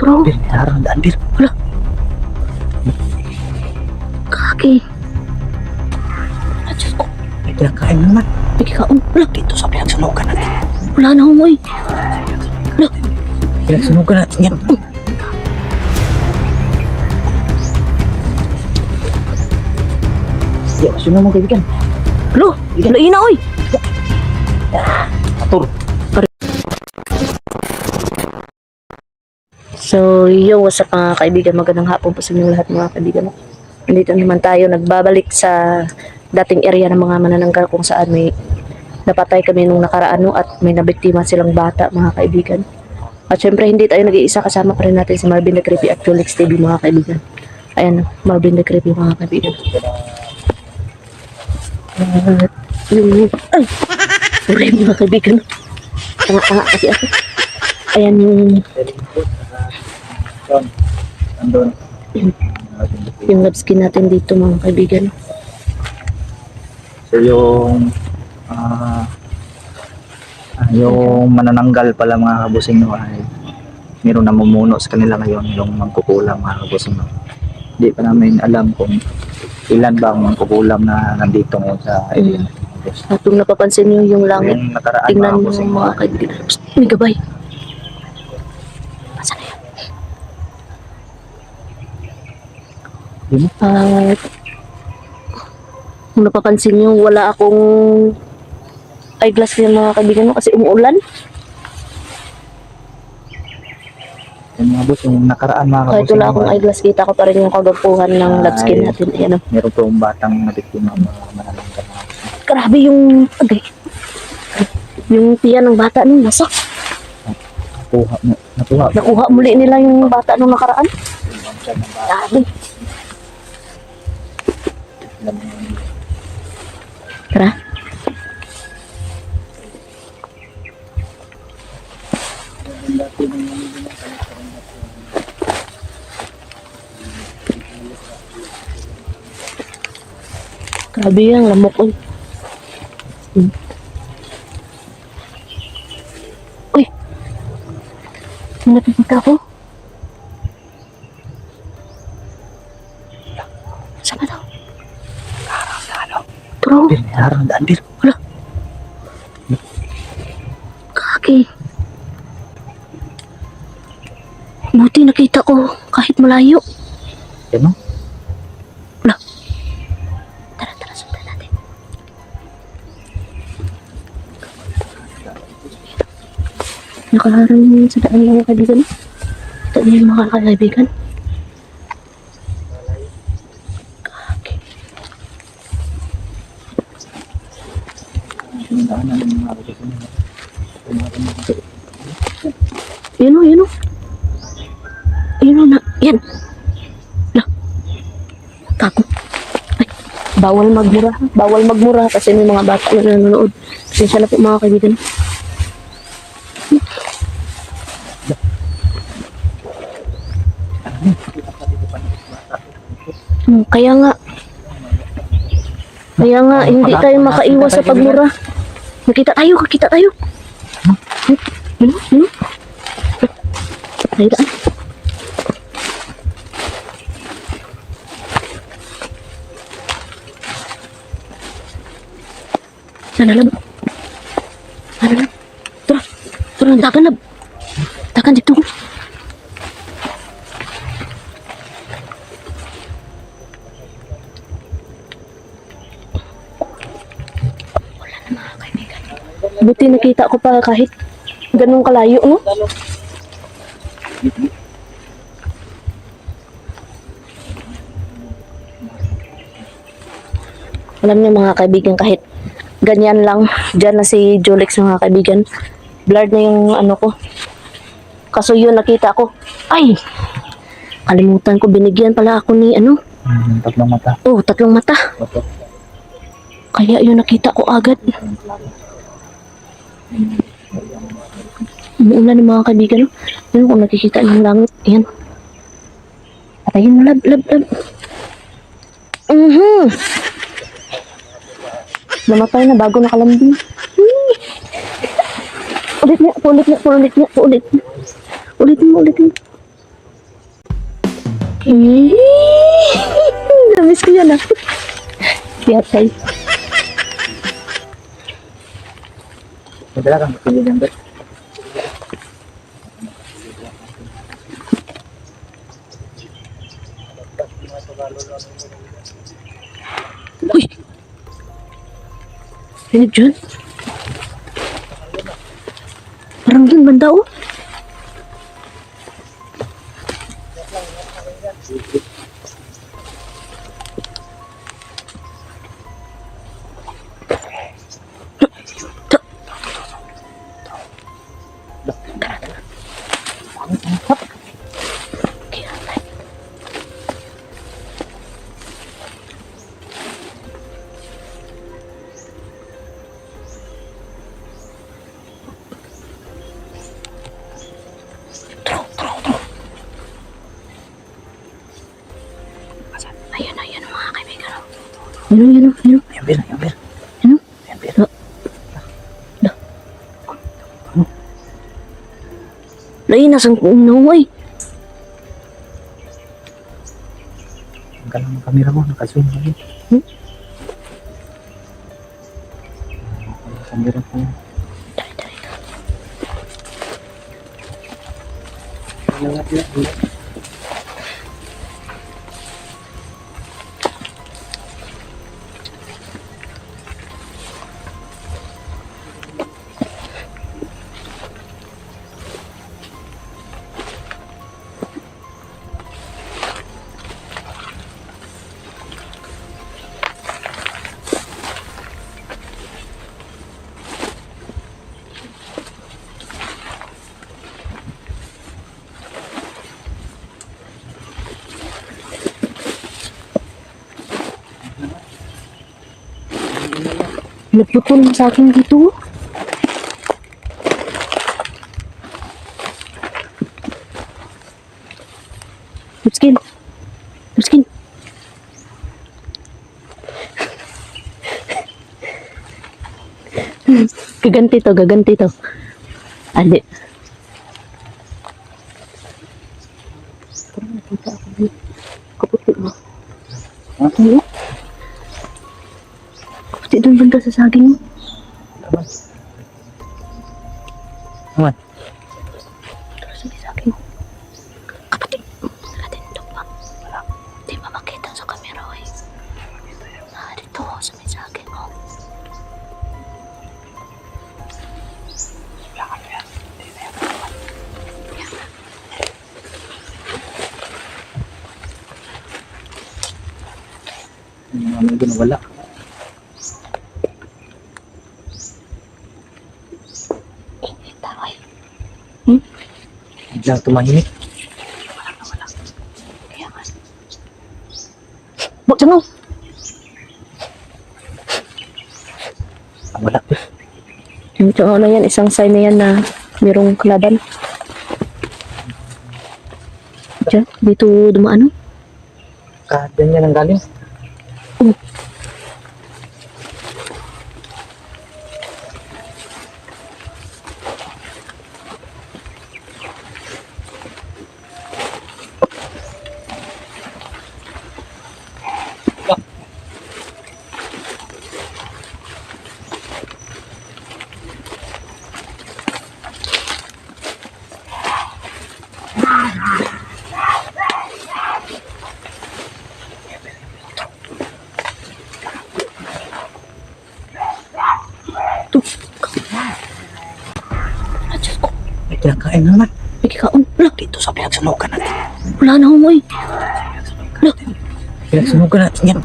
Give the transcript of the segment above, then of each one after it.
Bro, Bir, harang daan, Bir. wala. Kaki. Ah, Diyos ko. May pinakain naman. Pagkikaon. Wala. Dito sa pinagsunugan natin. Wala na akong Wala. Pinagsunugan natin yan. Ya, sino mo kaibigan? Lo, lain na oy. Atur. So, what's up mga kaibigan? Magandang hapon po sa inyong lahat mga kaibigan. Nandito naman tayo, nagbabalik sa dating area ng mga manananggal kung saan may napatay kami nung nakaraan at may nabiktima silang bata mga kaibigan. At syempre hindi tayo nag-iisa, kasama pa rin natin si Marvin the Creepy at Julix TV mga kaibigan. Ayan, Marvin the Creepy mga kaibigan. Ay! Sorry mga kaibigan. Tanga-tanga kasi ako. Ayan Andun. yung love skin natin dito mga kaibigan. So yung manananggal pala mga kabusing no ay meron na mumuno sa kanila ngayon, yung mangkukulam mga kabusing no. Hindi pa namin alam kung ilan ba ang mangkukulam na nandito ngayon sa area. At kung napapansin nyo yung langit, Yung nakaraan tingnan mga mo kabusing mga kaibigan. Psst, may gabay. Asan na yan? Yun. At kung napapansin nyo, wala akong eyeglass yung mga kaibigan mo kasi umuulan. Yung mga bus, yung nakaraan mga Kahit kabusing wala akong eyeglass, kita ko pa rin yung kagapuhan ng love skin natin. Ayan o. meron po yung batang nabiktima mga manananggal mga kabusing. Grabe yung, agay. Yung tiyan ng bata nung nasak. Nakuha. Nakuha muli nila yung bata nung nakaraan. Grabe. Tara. Grabe yung lamok ko. Uy! Napipika ko. Saan ba daw? Bro, Bir, may harang daan, Bir. wala. Kaki. Buti nakita ko kahit malayo. Yan no? Wala. Tara, sundan natin. Nakaharang sa daan mga kaibigan. Ito na yung mga kaibigan. Kaki. Yung daanan ng mga kabusing no. Yun o. Yun o na. Yan. Wala. Tako. Ay, bawal magmura. Bawal magmura kasi may mga bata na nanonood. Pasensya na po mga kaibigan. Kaya nga hindi tayo makaiwas sa pagmura. Nakita tayo. Yun. Ay, daan. Sana lab. Tara, takan lab. Takan dito ko. Buti nakita ko pa kahit ganun kalayo, no? Alam niyo mga kaibigan, kahit ganyan lang, dyan na si Julix mga kaibigan. Blurred na yung ano ko. Kaso yun nakita ko. Ay! Kalimutan ko, binigyan pala ako ni ano? Tatlong mata. Oh, 3 mata. Opo. Kaya yun nakita ko agad. Umuulan ng mga kaibigan. Yun kung nakikita ng langit. Ayan. Patayin mo, lab. Namatay na bago nakalambing. Ulit niya. Ulit mo. Namiss ko yan ah. Yatay. Madala kang pili ng bet. Uy! Ano dyan? Parang dun banda oh. Ayan mga kaibigan. Ayun. Ayan, Bir. Ano? Ayan, Bir. Lainas ang nauway. Ang galang ng camera mo, naka-zoom lagi. Camera ko. Nagputol na sa akin dito. Lipskin. Gaganti to. Ali. Parang nakita ako dito. Kaputi mo. Ha? Kaputi doon banda sa saging mo. Naman. Tara, sige saging. Kaputi. Natin ito pa. Di ba makita sa camera eh. Dito sa may saging mo. Ano yung wala? Taway. Biglang tumahimik. Wala. Kaya nga. Bok, jangaw. Wala. Ito na yan, isang sign na yan na mayroong kalaban. Diyan, dito dumaan. Kadan yan ang galing. Diyos ko, May kinakain na naman. may kikaon. Wala, Dito sa pinagsunugan natin. wala na humoy. Pinagsunugan natin yan.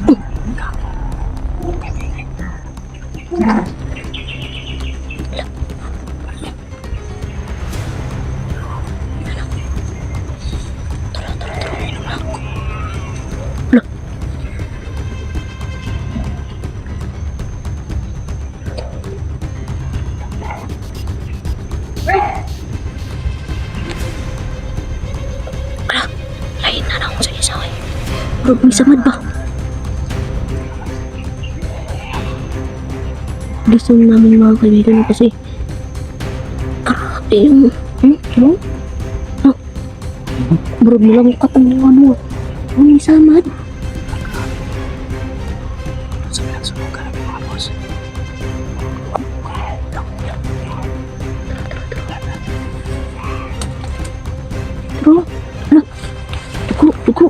Lain na lang sa isa eh. Pero may samad ba? Gusto namin mga kaibigan kasi grabe yung ano? Bro, nilamukatan yung ano. Uy, samad. Sunog-sunogan ang mga boss. Bro, ano? Dugo, dugo.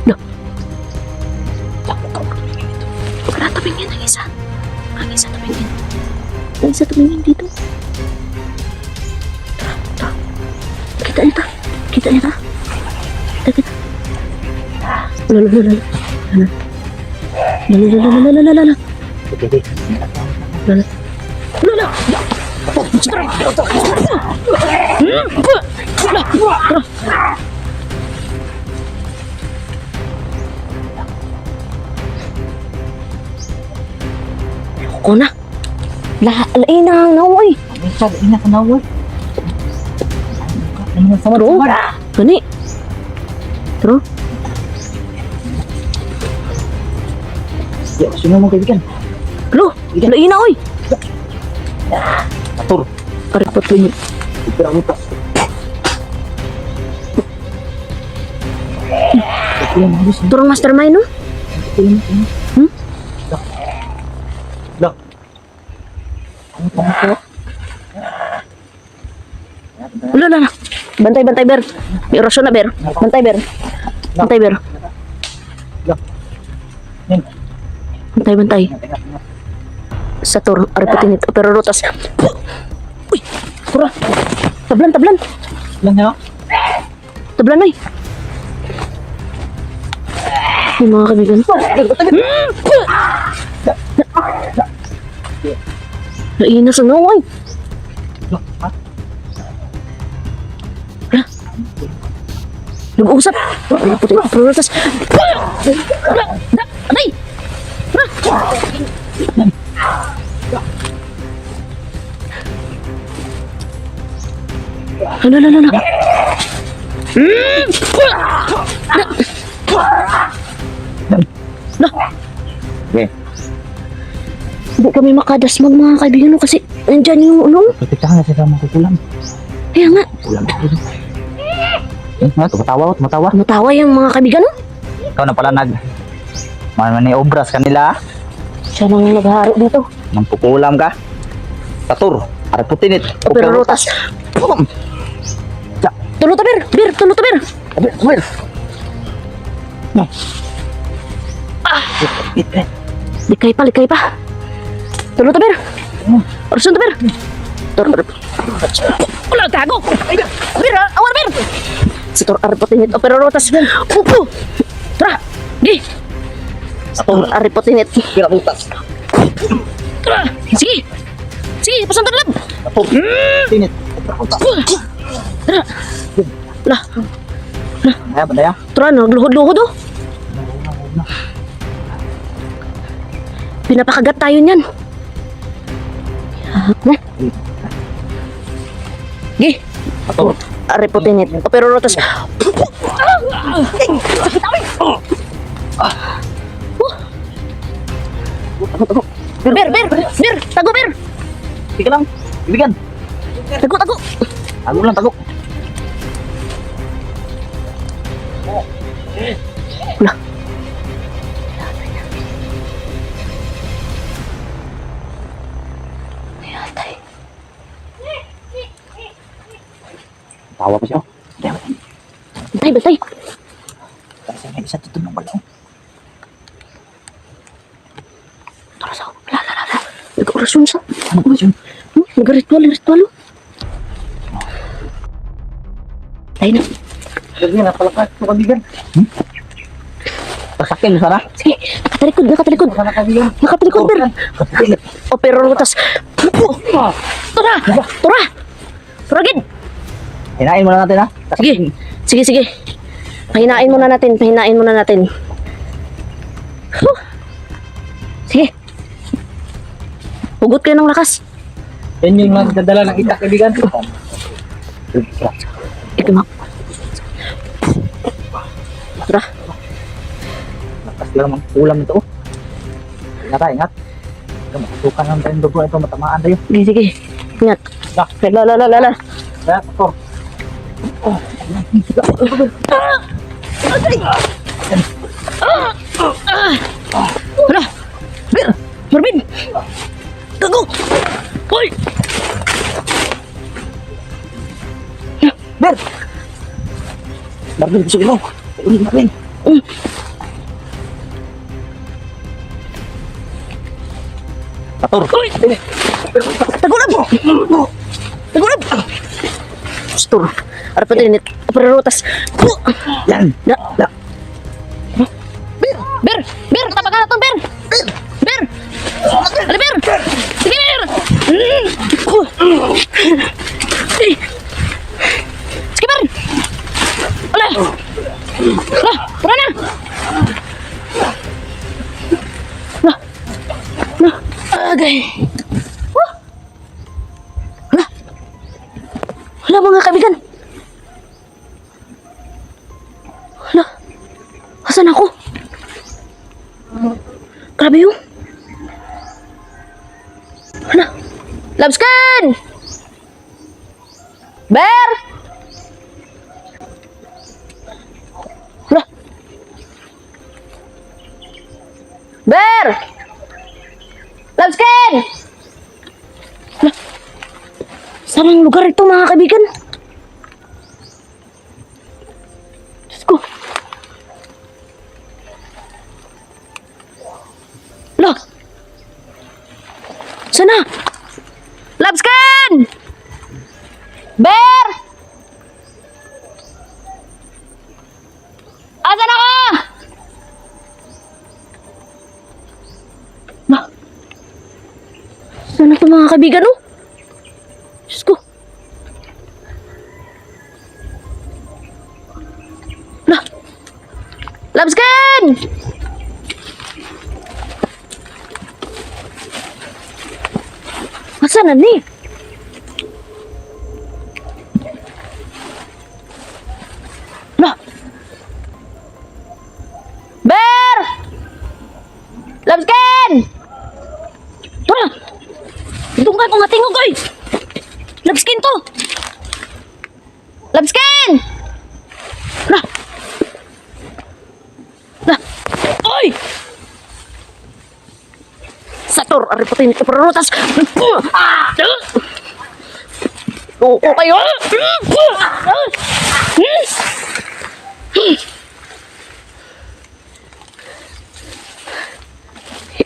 No. Huwag na tumingin ang isa. Ang isa tumingin. Ang isa tumingin dito. Tara, tara. Kita niya ta. Kita niya ta. Kita. Lala, lala, lala. Lala, lala, lala, lala, lala. Lala. Lala. Ako na. Lain na naway. Minsan, ina ka na, boy. Ano sa Bro. Gani. Bro. Ya, sino mo kaibigan? Bro. Lain na oy. Atur. Karipot ko yun. Ipira mo pa. Ito lang, boss. Turang mastermind no? Ito lang, ito lang. Hmm? Lak. Ano pa mo ko? Wala na. Bantay, bantay, Ber. May orasyon na, Ber. Bantay, Ber. Bantay, Ber. Lak. Yan. Bantay, bantay. Sa tur, ariputin ito. Pero rotas. Uy! Tura! Tablan, tablan. Lang na. Tablan, ay. Yung mga kaibigan. Laina sa naway. Lak. Ha? Nag-uusap. Ariputin ito. Pero rotas. Anay! Ano, ano, ano, ano? Okay. Hindi kami makadasmag mga kaibigan no, kasi nandyan yung ano. Pagkitahan na siya sa mga kukulam. Kaya nga, Kulam dito. Tumatawa, tumatawa. matawa yung mga kaibigan no. Ikaw na pala ni obras kanila. Siya nang naghahari dito. Mangkukulam ka. Tatur. Ariputin it. O pero rotas. Pum. Tulo ta bir, bir, tulo ta bir. Abir. Likay pa. Tulo ta bir. Orson ta bir. Wala tago. Bir, awal bir. Si Tor aripotin it. O pero rotas. Upo. Tara. Gi. Tor aripotin it. Kira butas. Tara. Sige. Sige, pasan ta lang. Tatur. Tinit. Tara. Lah, Ay, banda ya. tara, nagluhod-luhod oh. Pinapakagat tayo niyan. Na. Gi. Tatur. Ariputin it. O pero rotas. Bir. Tago, bir. Sige lang. Ibigan. Tago. Tago lang, tago. Wala. Ayatay. Tawa pa siya. Bantay. Kasi may isa dito ng balaw. Tara sa ako. La. Nag-orasyon sa. Ano ba yun? Nag-ritual. Oh. Tayo na. Lagi na pala ka. Kabigan. Pasakin mo sana. Sige, nakatalikod. Sana kabigan. Nakatalikod, bir. O pero rotas. Tara. Gid. Hinain mo na natin ha. Sige. Pahinain muna natin. Huh. Sige. Hugot kayo ng lakas. Yan yung magdadala ng itak kabigan. Ito ma. Tara. Tapos lang ang kulam nito. Ingat tayo, ingat. Ito, matutukan lang tayong dugo ito, matamaan tayo. Sige, sige. Ingat. Lala. Kaya, ito. Wala. Bir! Marvin! Gago! Hoy! Ber! Marvin, gusto mo. Ulit, Marvin. Pator. Hoy! Tagulab! Tagulab! Stur. Ara pa din. Pererutas. Yan. Na. Bir! Bir! Tapak ka na itong Bir! Bir! Ali Bir! Sige Bir! Sige Bir! Ala! Ala! Tara na! Na! Agay! Ala! Ala mga kaibigan! Ala! Asan ako? Grabe yun. Ano? Labskin! Bear! Ano? Bear! Labskin! Ano? Saan ang lugar ito mga kaibigan? Diyos ko. Loh! Sana! Labskin! Bear! Asan ako? Nah. Sana ito mga kaibigan, oh? Diyos ko. Nah. Labskin! Masa na ni? Lah. Bear! Labskin! Tara! Ito nga kung matingog, oy! Labskin to! Labskin! Lah! Lah! Oy! Sator, ariputin ito perutas. Oo kayo.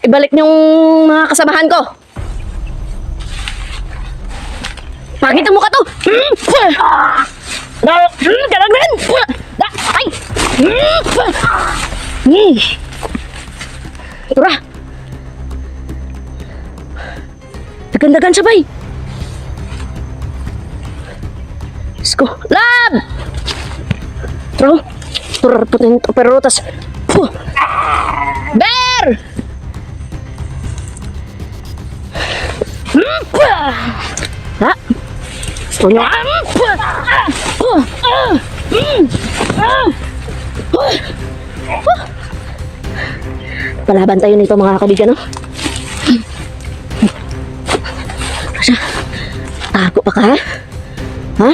Ibalik niyong mga kasamahan ko. Pakita mo ka to. Galagnan. Ay. Tura. Dagan-dagan siya, bay. Let's go. Lab! Tro. Tur putin perutas. Bear! Ha? Gusto niyo? Palaban tayo nito mga kaibigan, no? Asya, tago pa ka, ha? Ha?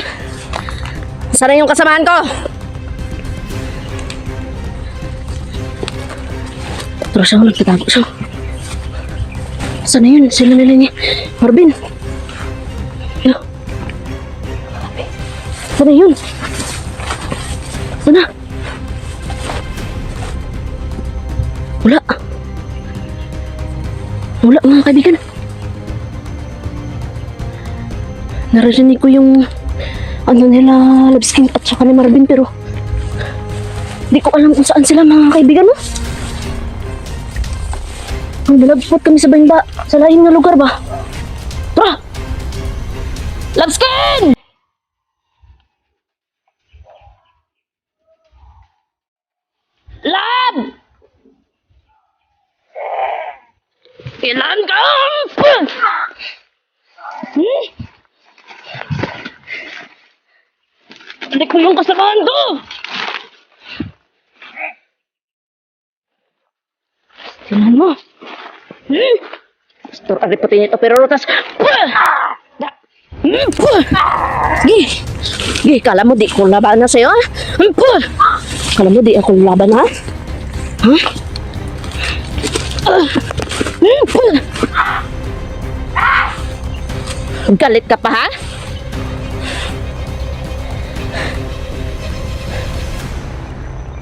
Sana yung kasamahan ko? Terus siya, nagtatago siya. Sana yun? Sila nila ni Marvin. Yo. Sana yun? Sana? Wala. Wala mga kaibigan. Narinig ko yung ano nila, Labskin at saka ni Marvin, pero di ko alam kung saan sila mga kaibigan mo. Ang nalagpot kami sa bahin ba? Sa lain na lugar ba? Tara! Labskin! Lab! Ilan ka? Balik ko yung kasamahan ko! Tingnan mo. Store ariputin ito pero rutas. Sige, kala mo di ko laban na sa'yo, ha? Kala mo di ako laban, ha? Ha? Galit ka pa, ha?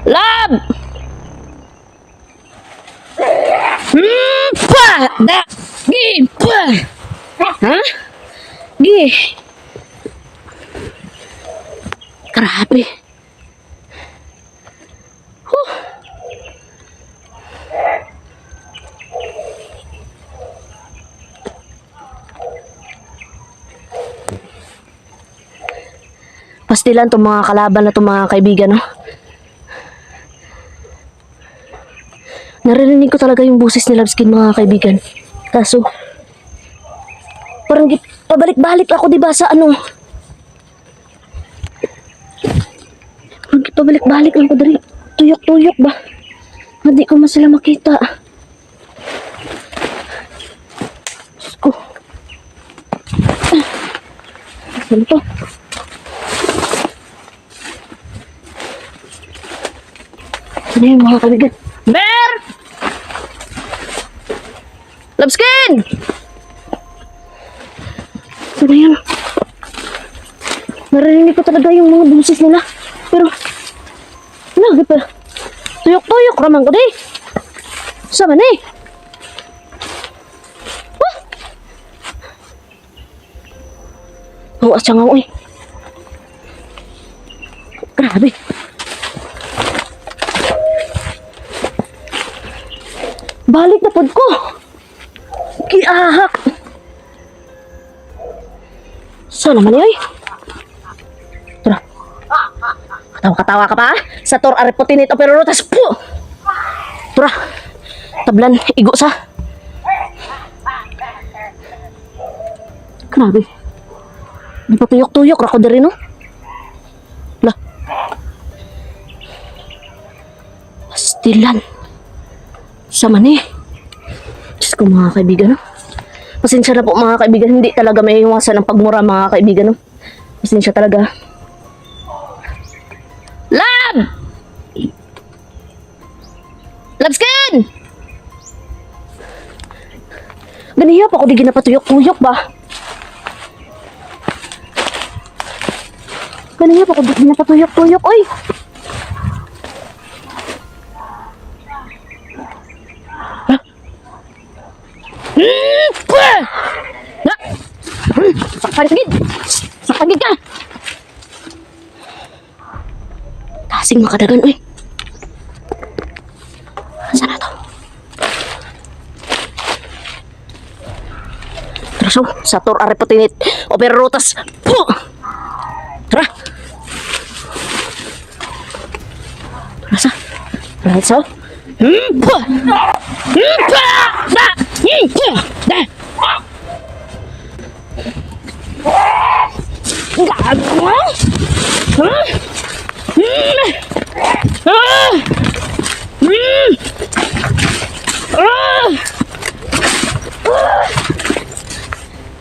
Lab! Pa! Da! Gi! Pa! Ha? Gi! Grabe. Huh. Pastilan tong mga kalaban na tong mga kaibigan, no? Naririnig ko talaga yung boses ni Labskin, mga kaibigan. Kaso, parang pabalik-balik ako, diba, sa ano? Parang pabalik-balik lang ko dari. Tuyok-tuyok ba? Hindi ko man sila makita. Diyos ko. Ano to? Ano yun, mga kaibigan? Bear! Labskin! Ano yan? Narinig ko talaga yung mga boses nila. Pero, ano, pa? Tuyok-tuyok raman ko, di. Sama na eh. Oh, asya nga ako eh. Grabe. Balik na pod ko. Kiahak. Saan naman yun? Tara. Katawa-katawa ka pa, sa tor ariputin ito pero rutas po. Tara. Tablan, igo sa. Grabe. Di pa tuyok-tuyok, rako dari no? Lah. Pastilan. Sama ni. Diyos ko, mga kaibigan, no? Pasensya na po, mga kaibigan. Hindi talaga may iwasan ng pagmura, mga kaibigan, no? Pasensya talaga. Lab! Labskin! Ganiya pa ako di ginapatuyok-tuyok ba? Ganiya pa ako di ginapatuyok-tuyok, oy! Sakpagid! Sakpagid ka! Kasing makadagan, uy. Saan na to? Tara, so, sa tor ariputinit o perutas. Puh! Tara! Tara sa. Tara sa. Puh! Da! Da! Gago!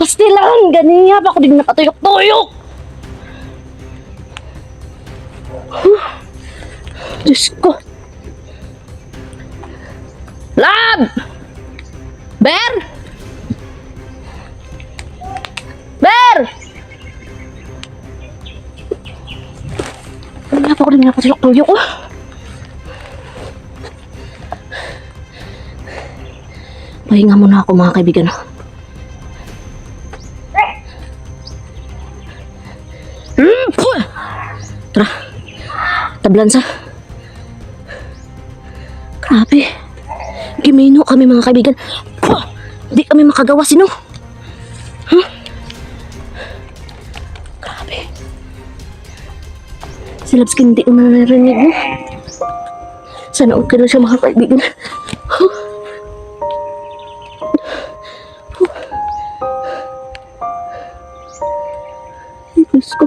Pastilan! Ganiya pa ako din napatuyok-tuyok! Diyos ko! Lab! Bear! Bear! Ganiya pa ako din napatuyok-tuyok, oh! Pahinga muna ako, mga kaibigan. Tara. Tablan sa. Grabe. Gimino kami, mga kaibigan. Hindi kami makagawa, sino? Huh? Grabe. Si Labskin hindi ko na narinig mo. Sana okay lang siya, mga kaibigan. Huh? Diyos ko.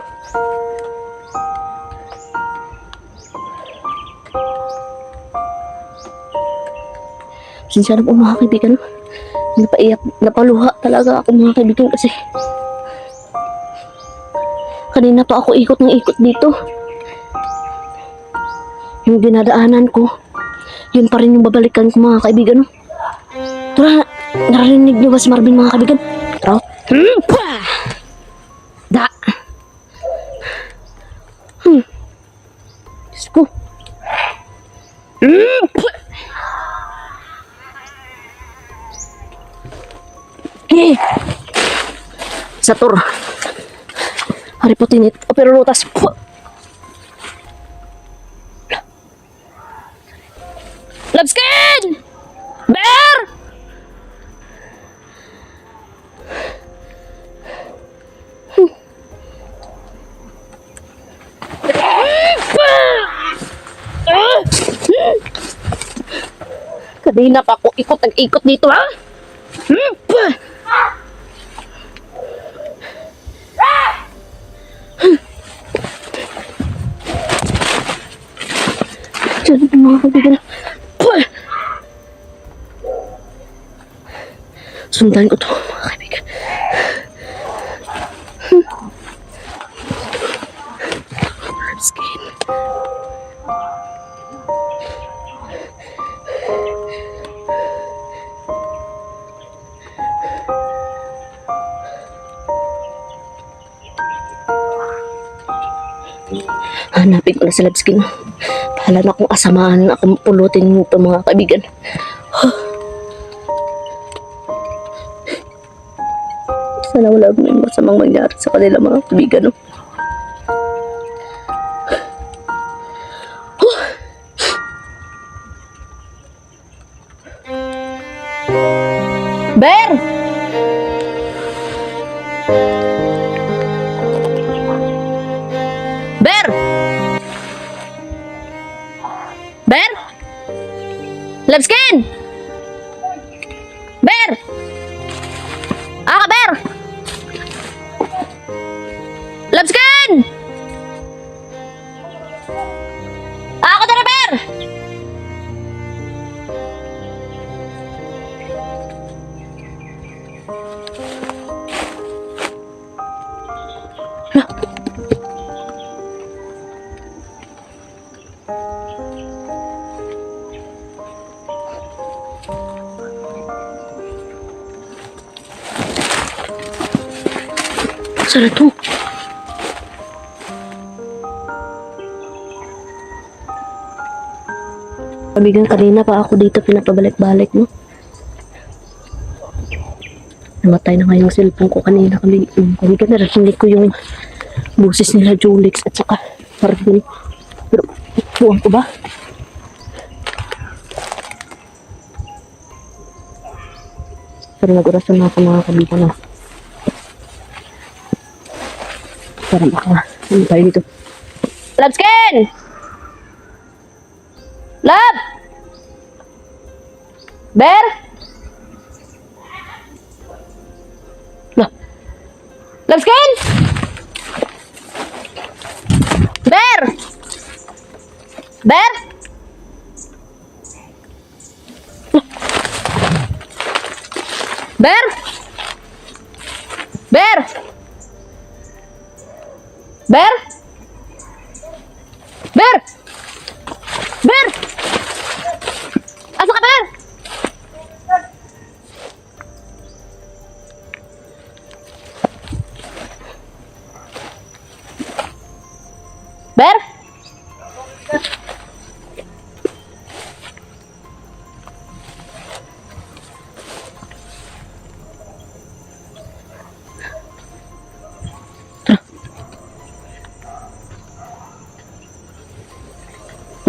Sinsya na po mga kaibigan. Napaiyak, napaluha talaga ako mga kaibigan kasi kanina pa ako ikot ng ikot dito. Yung dinadaanan ko, yun pa rin yung babalikan ko mga kaibigan. Tara, narinig niyo ba si Marvin mga kaibigan? Tara. Pah! Da. Diyos ko. Pah! Eh. Satur. Hari putinit. Pero rotas. Pah! Labskin! Bear! Kanina pa ako ikot ang ikot dito, ha? Diyan ang mga kaibigan. Sundan ko to, mga kaibigan. Skin. Hanapin ko na sa Labskin. Bahala na akong asamaan, akong pulutin ito mga kaibigan. Sana wala may masamang mangyari sa kanila mga kaibigan. No? Bear! Bear! Bear! Labskin! Bear! Bear! Labskin! Ako na Bear! Sana to? Kaibigan, kanina pa ako dito pinapabalik-balik, no? Namatay na nga yung cellphone ko kanina. Kaibigan, narinig ko yung boses nila Julix at saka Marvin. Pero, buwan ko ba? Pero nag-orasyon na ako mga kaibigan, no? Parang ako. Ano tayo dito? Labskin! Lab! Bear! Labskin! Bear! Bear! Bear! Bear! Bear! Bear! Bear! Asa ka, Bear? Bear?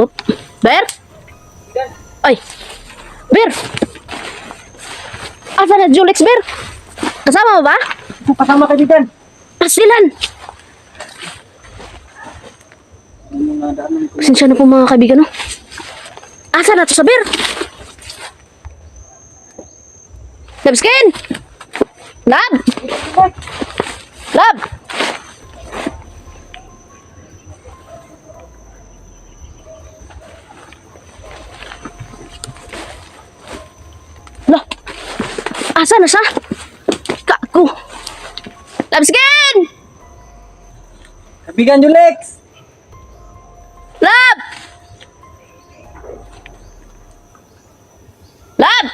Oop. Bear? Ay! Bear! Asa na Julix, Bear? Kasama mo ba? Kasama ka dyan. Pasilan! Pasensya na po mga kaibigan, no? Asa na to sa Bear? Labskin! Lab! Lab! Asa na siya? Kaku. Labskin! Kaibigan Julex! Lab! Lab!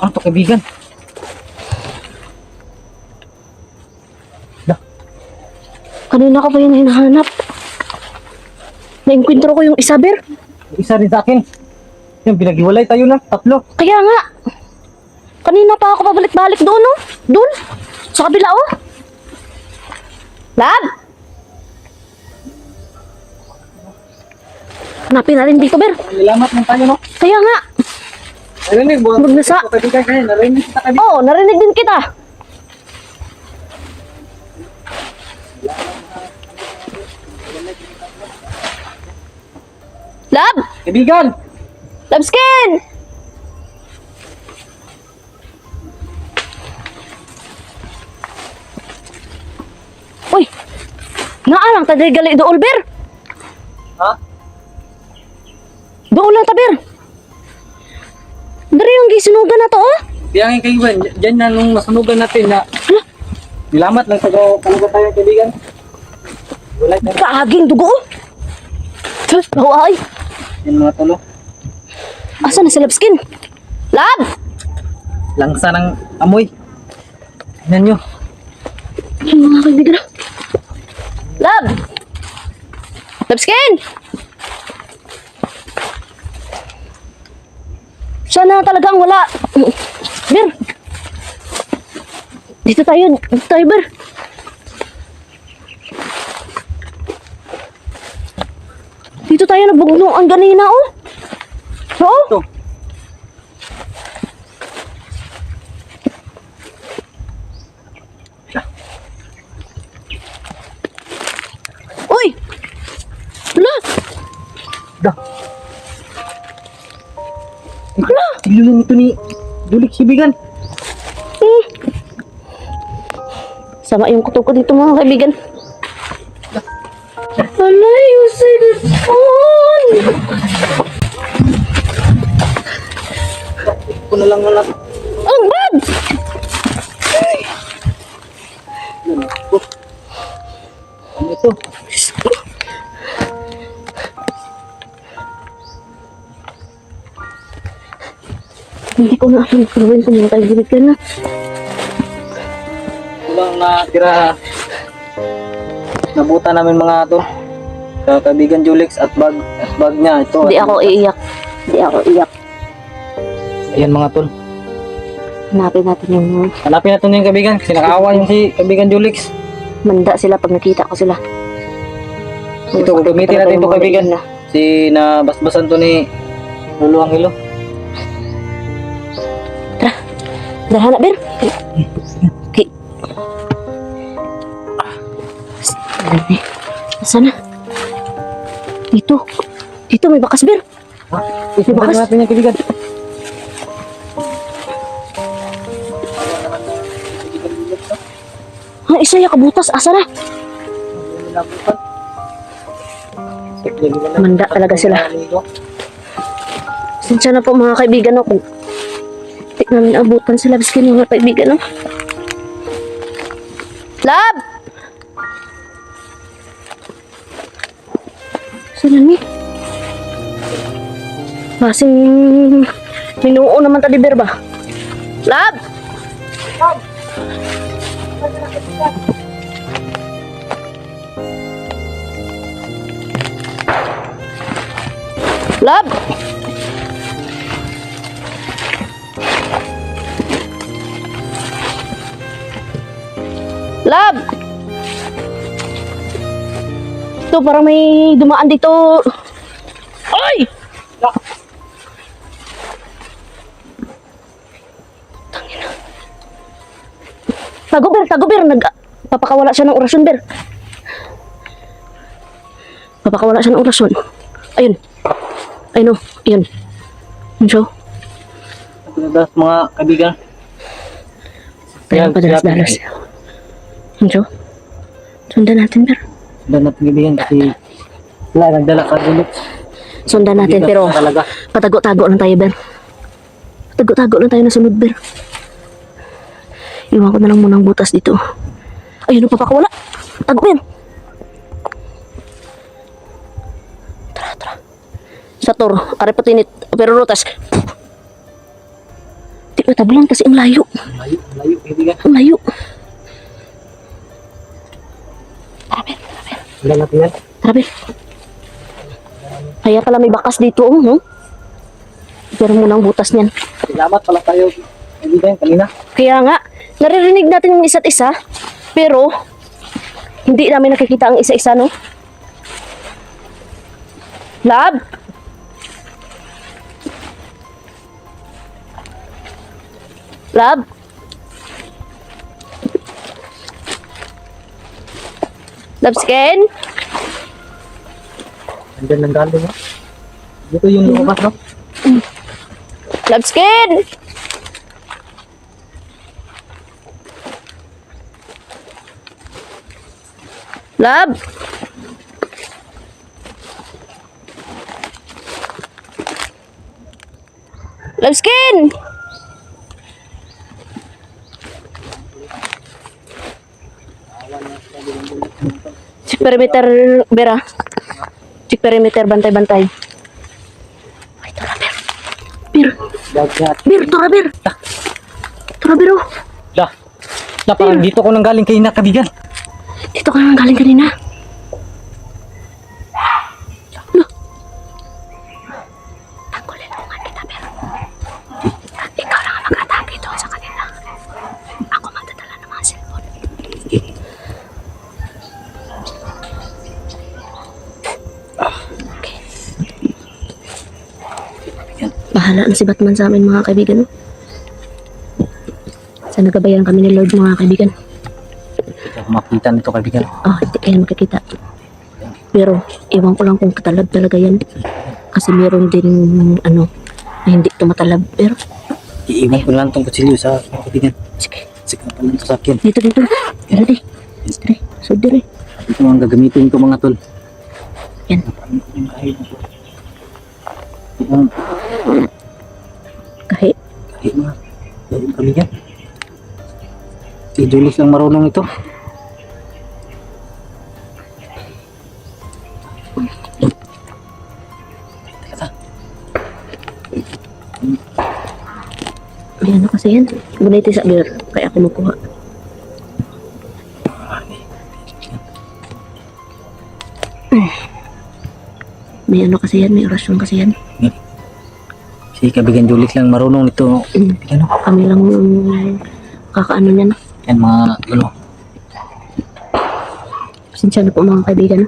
Ano to kaibigan? Kanina ka pa yun hinahanap. Nainkwentro ko yung isa, Ber. Isa rin sa akin. Yung pinag-iwalay tayo na, tatlo. Kaya nga. Kanina pa ako pabalik-balik doon, no? Doon. Sa kabila, oh. Lab! Hanapin natin dito, Ber. Nilamat lang tayo, no? Kaya nga. Narinig mo? Magnasa. Kaibigan kayo, narinig kita kaibigan. Oo, narinig din kita. Lab! Kaibigan! Labskin! Uy! Naalang ta gali dool, Ber. Ha? Dool lang ta, Ber. Dari yung gisunugan na to, oh. Biyangin kaibigan, dyan na nung nasunugan natin na Hala, nilamat lang talaga tayo kaibigan. Walay tayo. kaaging dugo, oh. Tus, ay. Yan mga tulo. Asa na si Labskin? Lab! Langsa ng amoy. Tignan nyo. Ay, mga kaibigan. Lab! Labskin! Sana talagang wala. Ber! Dito tayo, Ber. Dito tayo nagbugnuan ganina, oh. Oo? Ito. Uy! Hala! Dah. Hala! Tignan ito ni Julex kaibigan. Hmm. Sama yung kuto ko dito, mga kaibigan. Hala, yung cellphone! Ito na lang na Ang bad! Ano ito? Hindi ko na alam kung gawin ko mga kaibigan na. Walang natira. Nabuta namin mga ito. Sa kaibigan Julex at bag niya. Ito. Hindi ako iiyak. Hindi ako iiyak. Ayan mga tol. Hanapin natin yung Hanapin natin yung kaibigan kasi nakaawa yung si kaibigan Julex. manda sila pag nakita ko sila. Ito, gagamitin natin ito kaibigan. Si nabasbasan to ni Lolo Angelo. Darhana, Ber. Okay. Dali. Nasaan na? Dito. Dito may bakas, Ber. Ito bakas. natin yung kaibigan. Ha, isa yung kabutas. Asa na? Manda talaga sila. Sinsya na po mga kaibigan ako. Di namin abutan sila biskin mga kaibigan. No? Lab! Sila ni? Masing minuo naman tadi Ber ba? Lab! Lab! Lab! Ito, parang may dumaan dito. Ay! Tangina. Tago, Ber. Papakawala siya ng orasyon, Ber. Papakawala siya ng orasyon. Ayun. Ayun, oh. Ayun. Yun siya. Dalas mga kaibigan. Tayo pa dalas-dalas. Yun siya. Sundan natin, Ber. Sundan natin kaibigan kasi wala nagdala ka Julex. Sundan natin, Bigas pero na talaga. patago-tago lang tayo, Ber. Patago-tago lang tayo na sunod, Ber. Iwan ko na lang muna ang butas dito. Ayun, papakawala. Tago mo yan. Tara. Sator, are patinit. Pero rotas. Di ba tablang kasi ang layo. Layo, kaibigan. Ang layo. Tara, Ilan natin yan? Tara, kaya pala may bakas dito, no? Pero muna ang butas niyan. Salamat pala tayo, kaibigan, kanina. Kaya nga, naririnig natin yung isa't isa, pero hindi namin nakikita ang isa-isa, no? Lab? Lab? Labskin? Andyan lang galing, no? Dito yung lumabas, no? Labskin? Lab? Labskin? Check perimeter, Bera. Check perimeter, bantay-bantay. Ay, tura, Bir. Bir, Dagat. Bir, tura, Bir. Tura, Bir, oh. Parang dito ko nang galing kanina, kaibigan. Dito ka nang galing kanina. No. Tangkulin mo nga kita, Bir. Ikaw lang ang mag-atake doon sa kanila. Ako magdadala ng mga cellphone. Okay. Bahala na si Batman sa amin, mga kaibigan. Sana gabayan kami ni Lord, mga kaibigan. Makita nito, kaibigan. Oh, hindi kayo makikita. Pero, iwan ko lang kung katalab talaga yan. Kasi meron din, na hindi tumatalab. Pero, Iiwan ko lang itong kutsilyo sa kaibigan. sige. Sige na pala ito sa akin. Dito. Dali. Dali. So, dali. Ito ang gagamitin ko, mga tol. Yan. Kahit. Kahit mga kaibigan. Si Julius lang marunong ito. Ano kasi yan? Gunay sa beer. Kaya ako makuha. May ano kasi yan, may orasyon kasi yan. Si kaibigan Julius lang marunong ito. Ano? Kami lang kakaano niyan. Yan mga Pasensya na po, mga kaibigan.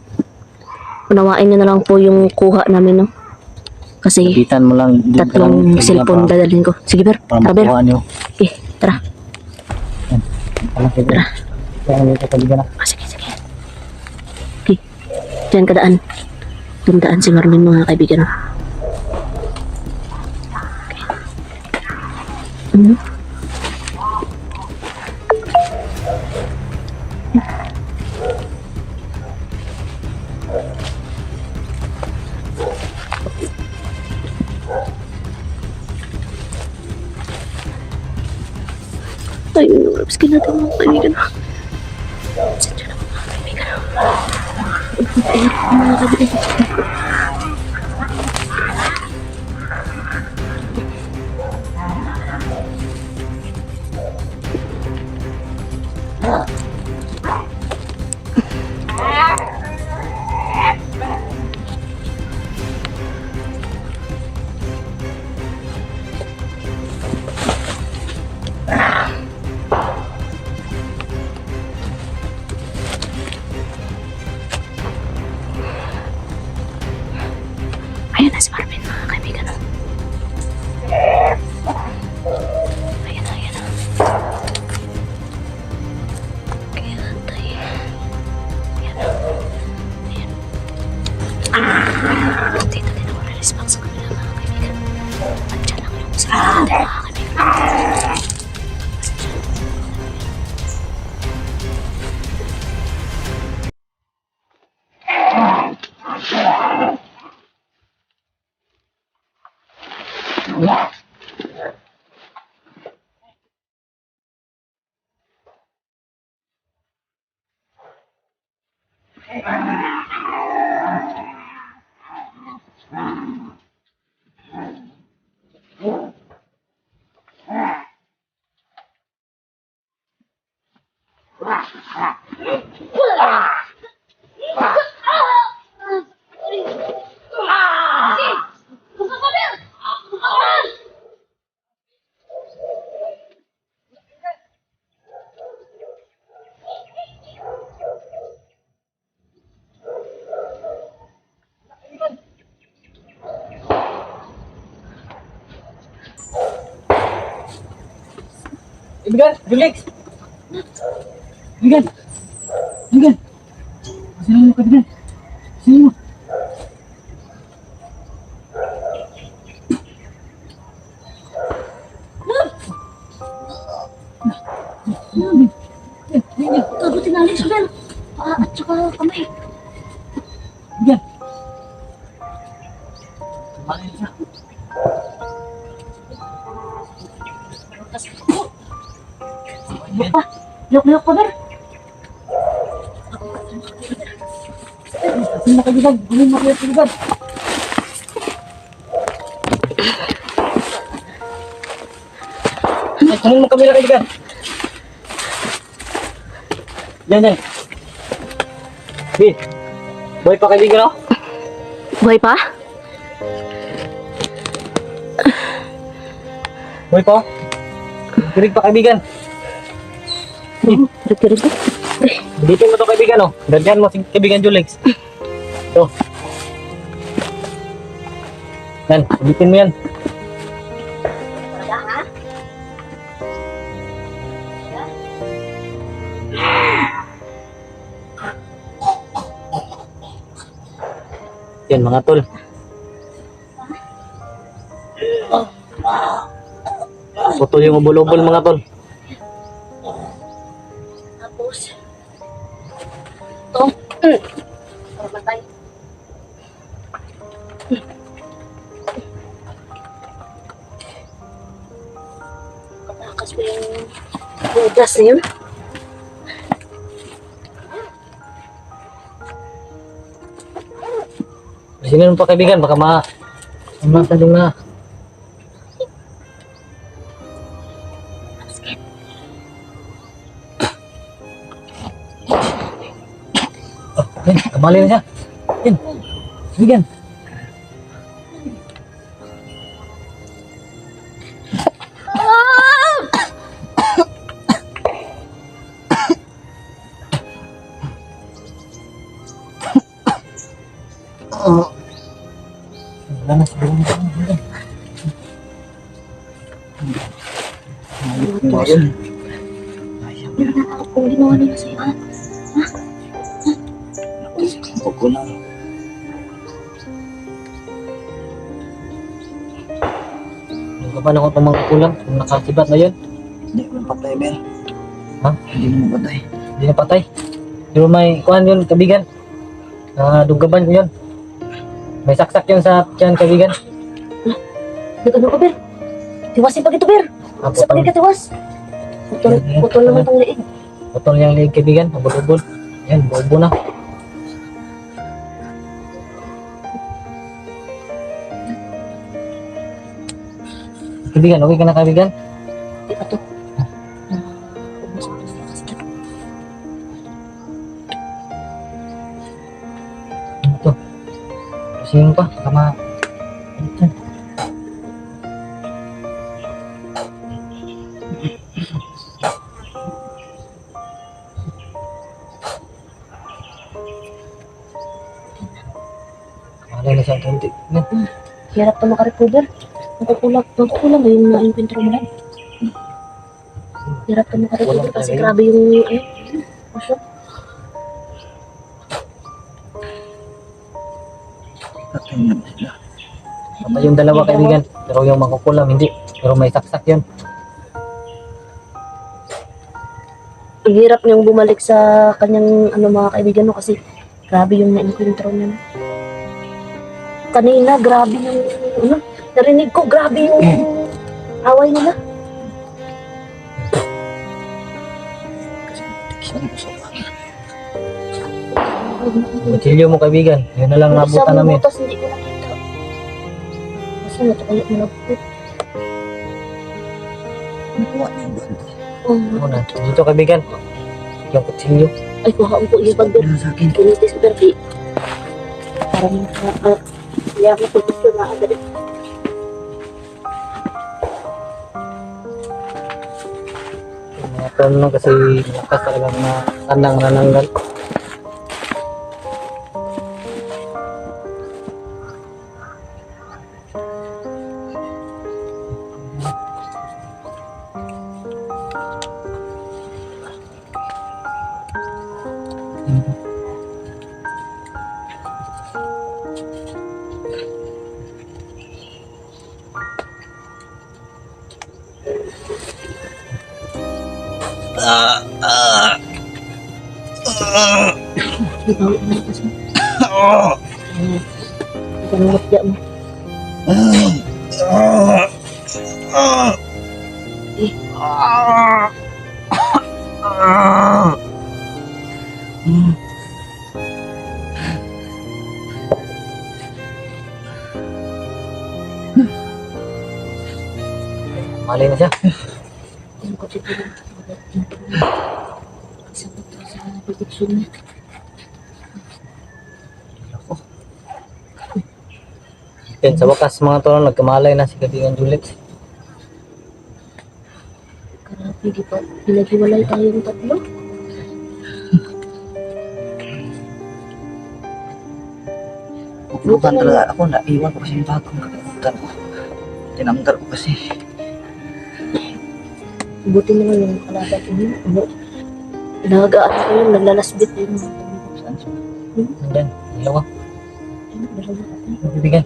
Unawain niyo na lang po yung kuha namin, no? Kasi kapitan mo lang. din ka tatlong lang, cellphone para- dadalhin ko. Sige, Ber. Para Tara, Ber. makuha niyo. Okay, tara. Alam ko Tara. Kaya nito kaibigan. Sige. Okay. Diyan kadaan. Tundaan si Marlon, mga kaibigan. Okay. Ay, skin natin, mga kaibigan. Sadya na, mga kaibigan. Ay, mga kaibigan. Ayun na si Marvin, mga kaibigan. Ayan na. Kaya tayo. Ayan. Dito din ako na-response sa kanila, mga kaibigan. Andiyan lang yung sa natin, mga kaibigan. Kaibigan, Julix! Kaibigan! Kaibigan! Sino mo, kaibigan? Sino mo? Ito, buti na alis, Ben. At saka kamay. Kaibigan! Kumain siya. Liyok pa. Liyok pa, Ben. Sino mo, kaibigan? Gumin mo kayo, kaibigan. Ay, kunin mo kamera, kaibigan. Yan. Bi, boy pa kaibigan, oh. Buhay pa? Boy pa, oh. Kirig pa kaibigan. Rikirig ko. Dito mo to kaibigan, oh. Ganyan mo si kaibigan Julix. Ito. Yan, ulitin mo yan. Yan mga tol. Putol yung ubol-ubol mga tol. Tapos, ito. Para matay. Katakas ko yung budas na yun. Sino nun pa kaibigan, baka matalong na. Oh, yan, kamali na siya. Yan, kaibigan. Wala na siguro na kaibigan. Kung ginawa nila sa'yo, ha? Huwag ko lang. Yung kapan ako itong mga kulang, kung nakasibat na yun. Hindi ko na patay, Ben. Ha? Hindi mo na patay. Hindi na patay. Pero may kuhan yun, kaibigan. Dugaban ko yun. May saksak yun sa tiyan, kaibigan. Nagano ka, Ber? Tiwasin pag ito, Ber. Sa pag ikatiwas. Putol naman itong liig. Putol yung liig, kaibigan. Ubol-ubol. Yan, bobo na. Kaibigan, okay ka na, kaibigan? Di ba ito? Ito. Sino pa? Kama. Ito. Kamali na siyang tunti. Yan. Hirap pa makarecover. Nagkukulang ba yung na-inventory mo lang? Hirap ka makarecover kasi grabe yung masya. Patay na sila. Patay yung dalawa, kaibigan. Pero yung makukulam, hindi. Pero may saksak yun. Ang hirap niyang bumalik sa kanyang mga kaibigan mo kasi grabe yung na-encounter niya. Kanina, grabe yung narinig ko, grabe yung away nila. Kutsilyo mo, kaibigan. Yun na lang nabutan namin. Butas, hindi ko nakita. Basta natakaya mo na po. Nakuha niya yung banda. Muna. Dito, kaibigan. Yung kutsilyo. Ay, kuhaan ko iya pag Ano sa akin? kinitis berdi. Parang kaya ako pagkito na agad. Yung mga tono kasi lakas talagang na kandang nananggal. Ikaw, ano kasi? Ikaw ang matya mo. Malay na siya. Ano ko dito? Isa pa ito sa protection niya. Yan, sa wakas mga tol, nagkamalay na si kaibigan Juliet. Karapi, di pa. Pinaghiwalay tayong tatlo. Bukan talaga ako, naiwan ko kasi yung bag ko. Nakalimutan ko. Tinanggal ko kasi. Buti naman yung alaga ko yun. Ano? Nagagaan ko yun, naglalasbit yun. Saan siya? Nandyan, dalawa. Dalawa. Mga kaibigan.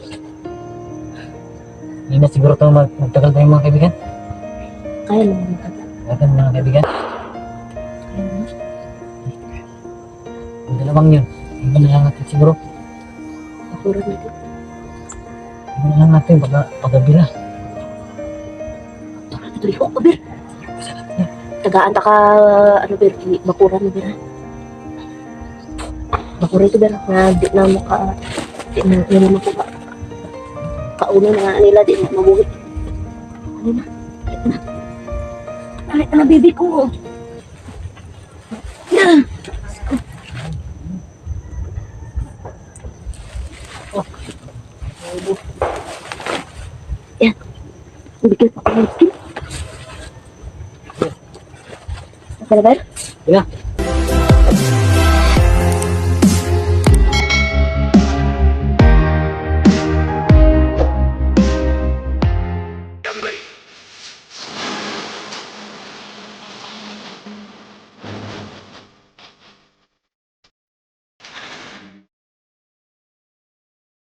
Hindi na siguro ito magtagal tayo mga kaibigan. Kaya naman tagal. Ayan mga kaibigan. Kaya naman. Ang dalawang yun. Iba na lang natin siguro. Nakuran natin. Iba na lang natin paggabi na. Tara, ito liho ka, Bir. Tagaan ta ka, ano, Bir, bakuran na, Bir. Bakuran ito, Bir, na di na mo ka, di na mo ko ka. Kauna na nga nila, di na mabuhi. Ano na? Alit na, baby ko. Yan. Yan. Bigyan pa ko ng skin. Apa na ba? Yun na.